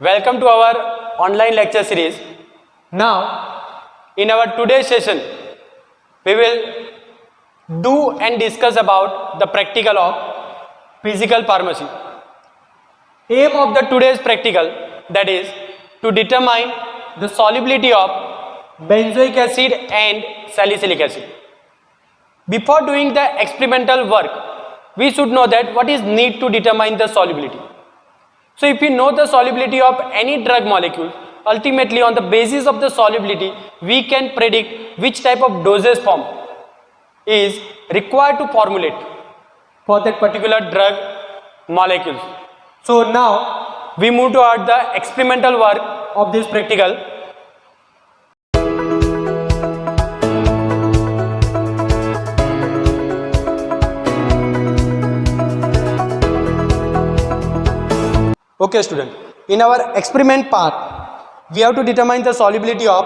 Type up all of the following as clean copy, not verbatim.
Welcome to our online lecture series. Now, in our today's session, we will do and discuss about the practical of physical pharmacy. Aim of the today's practical, that is to determine the solubility of benzoic acid and salicylic acid. Before doing the experimental work, we should know that what is need to determine the solubility. So if we know the solubility of any drug molecule, ultimately on the basis of the solubility, we can predict which type of dosage form is required to formulate for that particular drug molecule. So now we move toward the experimental work of this practical. Okay student, in our experiment part, we have to determine the solubility of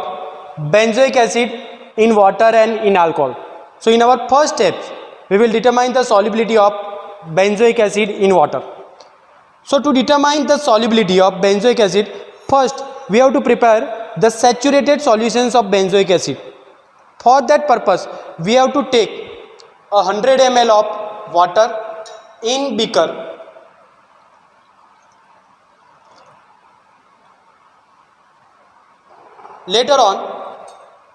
benzoic acid in water and in alcohol. So in our first steps, we will determine the solubility of benzoic acid in water. So to determine the solubility of benzoic acid, first we have to prepare the saturated solutions of benzoic acid. For that purpose, we have to take 100 ml of water in beaker. Later on,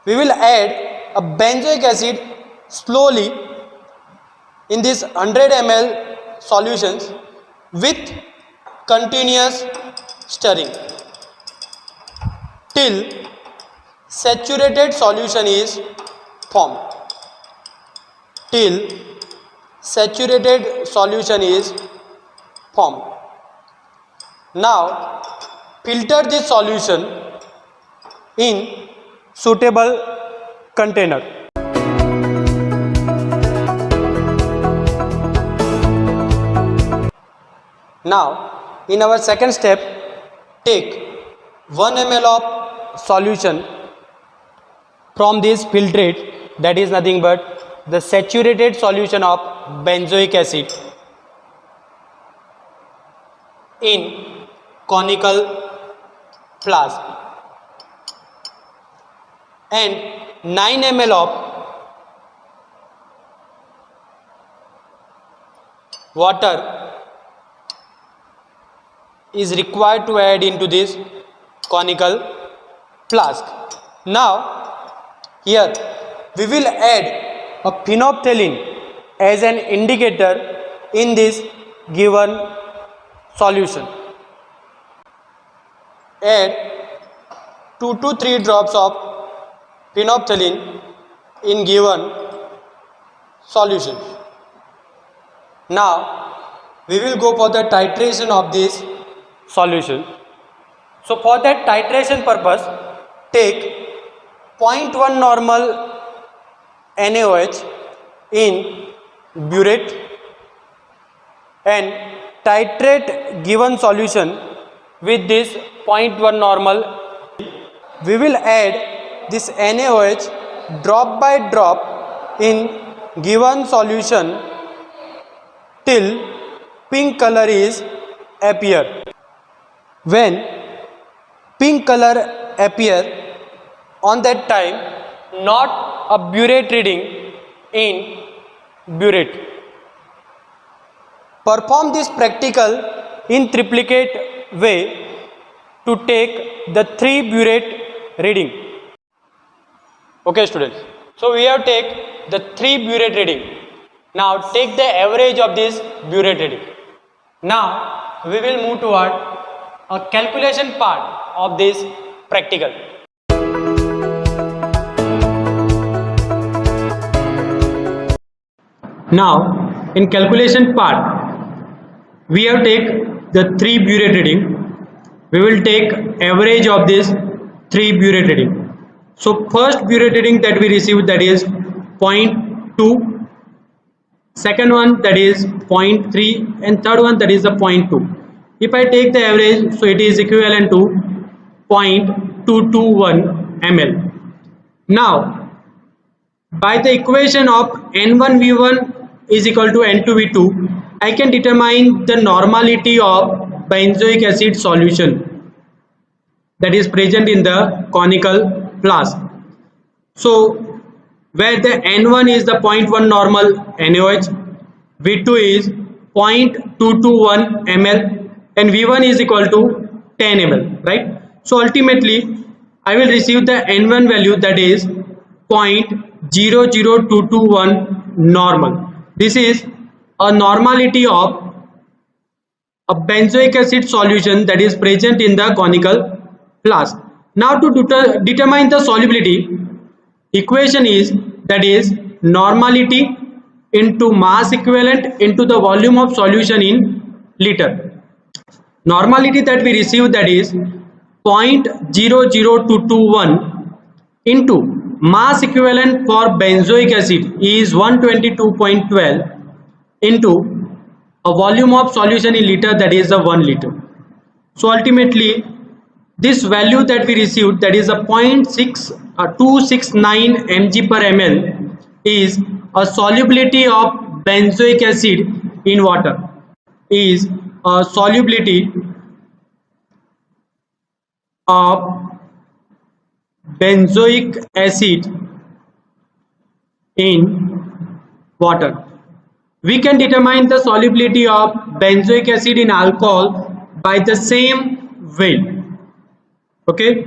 we will add a benzoic acid slowly in this 100 ml solutions with continuous stirring till saturated solution is formed. Till saturated solution is formed. Now, filter this solution in suitable container. Now, in our second step, take 1 ml of solution from this filtrate, that is nothing but the saturated solution of benzoic acid in conical flask, and 9 ml of water is required to add into this conical flask. Now here we will add a phenolphthalein as an indicator in this given solution. Add 2 to 3 drops of phenolphthalein in given solution. Now we will go for the titration of this solution. So for that titration purpose, take 0.1 normal NaOH in burette and titrate given solution with this 0.1 normal. We will add this NaOH drop by drop in given solution till pink color is appear. When pink color appear, on that time not a burette reading in burette. Perform this practical in triplicate way to take the 3 burette reading. Okay students, so we have take the 3 burette reading. Now take the average of this burette reading. Now we will move toward a calculation part of this practical. Now in calculation part, we have take the 3 burette reading. We will take average of this 3 burette reading. So first burette reading that we received, that is 0.2, second one that is 0.3, and third one that is the 0.2. If I take the average, so it is equivalent to 0.221 ml. Now by the equation of N1V1 is equal to N2V2, I can determine the normality of benzoic acid solution. that is present in the conical flask. So where the N1 is the 0.1 normal NaOH, V2 is 0.221 ml and V1 is equal to 10 ml, right? So ultimately I will receive the N1 value, that is 0.00221 normal. This is a normality of a benzoic acid solution that is present in the conical flask. Now to determine the solubility, equation is, that is normality into mass equivalent into the volume of solution in liter. Normality that we receive, that is 0.00221 into mass equivalent for benzoic acid is 122.12 into a volume of solution in liter, that is a 1 liter. So ultimately this value that we received, that is a 0.269 mg per ml, is a solubility of benzoic acid in water, is a solubility of benzoic acid in water. We can determine the solubility of benzoic acid in alcohol by the same way. Okay.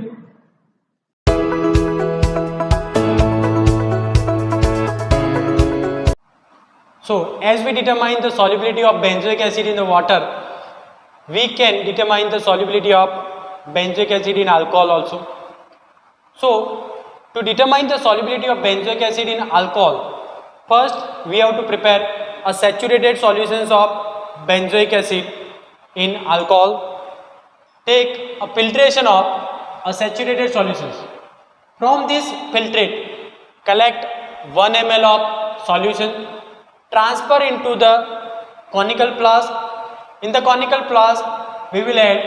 So as we determine the solubility of benzoic acid in the water, we can determine the solubility of benzoic acid in alcohol also. So to determine the solubility of benzoic acid in alcohol, first we have to prepare a saturated solutions of benzoic acid in alcohol. Take a filtration of a saturated solutions. From this filtrate, collect 1 ml of solution, transfer into the conical flask. In the conical flask, we will add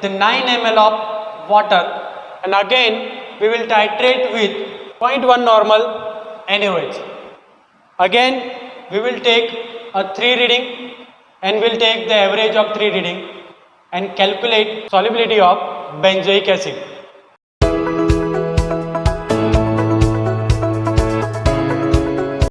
the 9 ml of water, and again we will titrate with 0.1 normal NaOH. Again we will take a 3 reading and will take the average of 3 reading and calculate solubility of benzoic acid.